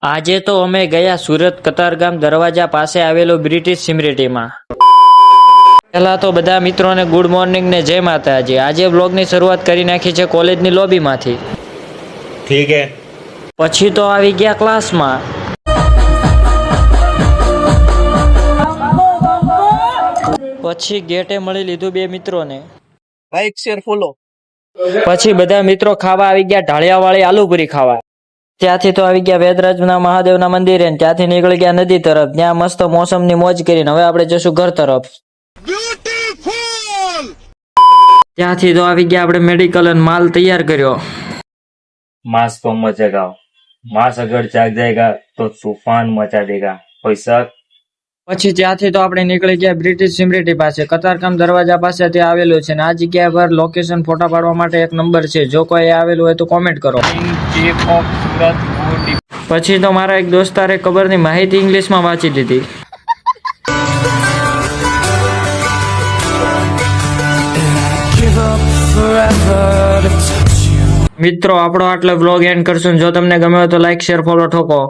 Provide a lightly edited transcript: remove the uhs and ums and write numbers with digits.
આજે તો અમે ગયા સુરત કતારગામ દરવાજા પાસે આવેલો બ્રિટિશ સિમરેટીમાં. પહેલા તો બધા મિત્રોને ગુડ મોર્નિંગ ને જય માતાજી. આજે બ્લોગની શરૂઆત કરી નાખી છે કોલેજની લોબીમાંથી. ઠીક હે. પછી તો આવી ગયા ક્લાસમાં. પછી ગેટે મળી લીધું બે મિત્રોને. Like share follow. પછી બધા મિત્રો ખાવા આવી ગયા ઢાળિયાવાળી આલુપુરી ખાવા. ત્યાંથી તો આવી ગયા વેદરાજના મહાદેવના મંદિરે. ત્યાંથી નીકળી ગયા નદી તરફ. ત્યાં મસ્ત મોસમની મોજ કરીને હવે આપણે જશું ઘર તરફ. ત્યાંથી તો આવી ગયા આપણે મેડિકલ અને માલ તૈયાર કર્યો. मास को मचेगा, मास अगर जाग जाएगा तो तूफान मचा देगा. कोई शक? પછી ત્યાંથી તો આપણે નીકળી ગયા બ્રિટિશ સિમરેટી પાસે. કતારગામ દરવાજા પાસે ત્યાં આવેલું છે. ને આ જગ્યા પર લોકેશન ફોટા પાડવા માટે એક નંબર છે. જો કોઈ આવેલું હોય તો કોમેન્ટ કરો. પછી તો મારા એક દોસ્તારે ખબરની માહિતી ઇંગ્લિશમાં વાંચી લીધી. મિત્રો આપણો આટલો વ્લોગ એન્ડ કરશું. જો તમને ગમ્યો તો લાઈક શેર ફોલો ઠોકો.